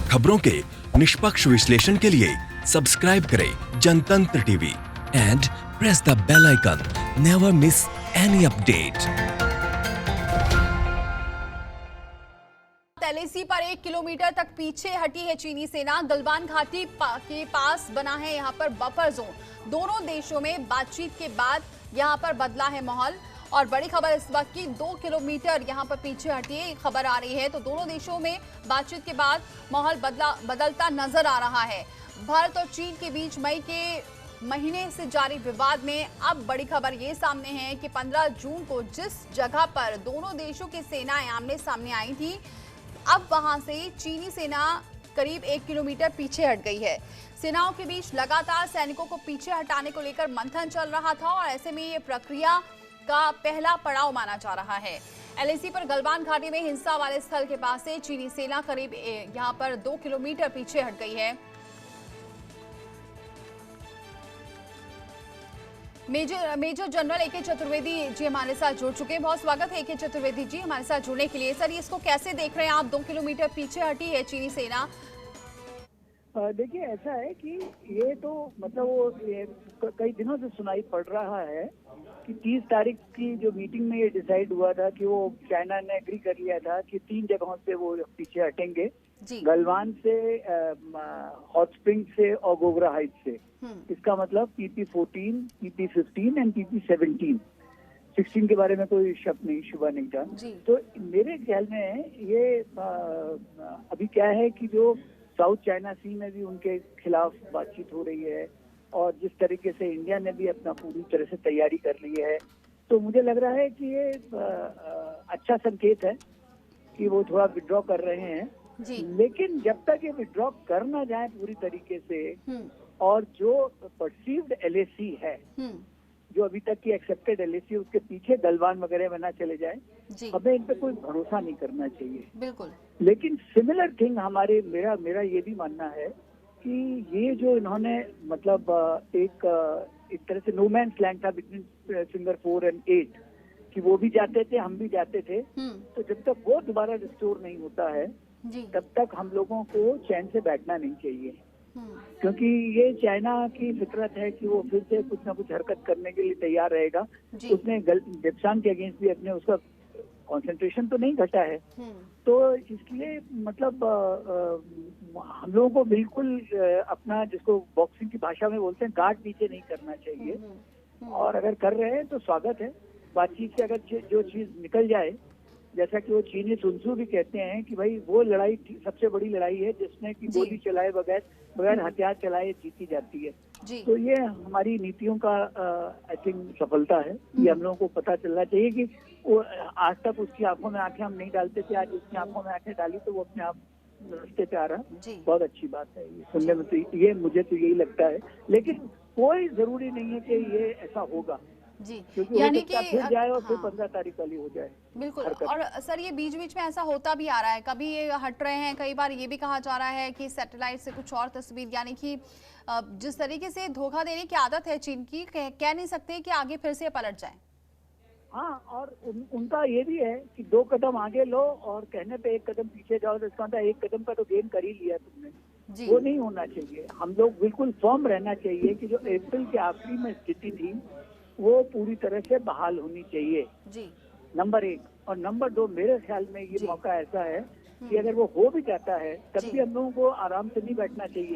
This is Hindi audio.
खबरों के निष्पक्ष विश्लेषण के लिए सब्सक्राइब करें Jantantra TV and press the bell icon. Never miss any update. LAC पर 1 किलोमीटर तक पीछे हटी है चीनी सेना। गलवान घाटी के पास बना है यहां पर बफर जोन। दोनों देशों में बातचीत के बाद यहां पर बदला है माहौल। और बड़ी खबर इस वक्त की 2 किलोमीटर यहां पर पीछे हटी खबर आ रही है। तो दोनों देशों में बातचीत के बाद माहौल बदलता नजर आ रहा है। भारत और चीन के बीच मई के महीने से जारी विवाद में अब बड़ी खबर ये सामने है कि 15 जून को जिस जगह पर दोनों देशों की सेनाएं आमने सामने आई थी, अब वहां से चीनी सेना करीब 1 किलोमीटर पीछे हट गई है। सेनाओं के बीच लगातार सैनिकों को पीछे हटाने को लेकर मंथन चल रहा था और ऐसे में ये प्रक्रिया का पहला पड़ाव माना जा रहा है। एलएसी पर गलवान घाटी में हिंसा वाले स्थल के पास से चीनी सेना करीब यहां पर 2 किलोमीटर पीछे हट गई है। मेजर जनरल एके चतुर्वेदी जी हमारे साथ जुड़ चुके हैं। बहुत स्वागत है एके चतुर्वेदी जी हमारे साथ जुड़ने के लिए। सर, इसको कैसे देख रहे हैं आप? 2 किलोमीटर पीछे हटी है चीनी सेना। देखिए, ऐसा है कि ये तो मतलब वो कई दिनों से सुनाई पड़ रहा है कि 30 तारीख की जो मीटिंग में ये डिसाइड हुआ था कि वो चाइना ने एग्री कर लिया था कि 3 जगहों से वो पीछे हटेंगे, गलवान से, हॉट स्प्रिंग से और गोगरा हाइट से। इसका मतलब PP14, PP15 एंड PP17। 16 के बारे में कोई शब्द नहीं, शुबा नहीं था। तो मेरे ख्याल में ये अभी क्या है कि जो साउथ चाइना सी में भी उनके खिलाफ बातचीत हो रही है और जिस तरीके से इंडिया ने भी अपना पूरी तरह से तैयारी कर ली है, तो मुझे लग रहा है कि ये अच्छा संकेत है कि वो थोड़ा विड्रॉ कर रहे हैं। लेकिन जब तक ये विड्रॉ कर ना जाए पूरी तरीके से और जो परसीव्ड एलएसी है, जो अभी तक की एक्सेप्टेड एलएसी, उसके पीछे गलवान वगैरह बना चले जाए, हमें इन पे कोई भरोसा नहीं करना चाहिए। बिल्कुल। लेकिन सिमिलर थिंग मेरा ये भी मानना है कि ये जो इन्होंने मतलब एक तरह से नो मैन्स लैंड था बिटवीन फिंगर 4 एंड 8 कि वो भी जाते थे, हम भी जाते थे। तो जब तक वो दोबारा रिस्टोर नहीं होता है तब तक हम लोगों को चैन से बैठना नहीं चाहिए, क्योंकि ये चाइना की फितरत है कि वो फिर से कुछ ना कुछ हरकत करने के लिए तैयार रहेगा। उसने डेप्सांग के अगेंस्ट भी अपने उसका कंसंट्रेशन तो नहीं घटा है। तो इसलिए मतलब हम लोगों को बिल्कुल अपना, जिसको बॉक्सिंग की भाषा में बोलते हैं, गार्ड नीचे नहीं करना चाहिए। और अगर कर रहे हैं तो स्वागत है। बातचीत से अगर जो चीज निकल जाए, जैसा कि वो चीनी सुनसू भी कहते हैं कि भाई वो लड़ाई सबसे बड़ी लड़ाई है जिसमें कि गोली चलाए बगैर हथियार चलाए जीती जाती है। तो ये हमारी नीतियों का आई थिंक सफलता है। ये हम लोगों को पता चलना चाहिए कि वो आज तक उसकी आंखों में आंखें हम नहीं डालते थे, आज उसकी आंखों में आंखें डाली तो वो अपने आप रास्ते पे आ रहा। बहुत अच्छी बात है ये सुनने में। तो ये मुझे तो यही लगता है, लेकिन कोई जरूरी नहीं है कि ये ऐसा होगा क्योंकि यानी कि फिर जाए और फिर 15 तारीख वाली हो जाए। बिल्कुल। और सर, ये बीच बीच में ऐसा होता भी आ रहा है, कभी ये हट रहे हैं, कई बार ये भी कहा जा रहा है कि सैटेलाइट से कुछ और तस्वीर, यानी कि जिस तरीके से धोखा देने की आदत है चीन की, कह नहीं सकते कि आगे फिर से पलट जाए। हाँ, और उनका ये भी है कि 2 कदम आगे लो और कहने पे 1 कदम पीछे जाओ, तो इसका मतलब 1 कदम का तो गेन कर ही लिया तुमने। वो नहीं होना चाहिए। हम लोग बिल्कुल फर्म रहना चाहिए कि जो अप्रैल के आखिरी में स्थिति थी वो पूरी तरह से बहाल होनी चाहिए, नंबर 1। और नंबर 2, मेरे ख्याल में ये मौका ऐसा है कि अगर वो हो भी जाता है तब भी हम लोगों को आराम से नहीं बैठना चाहिए।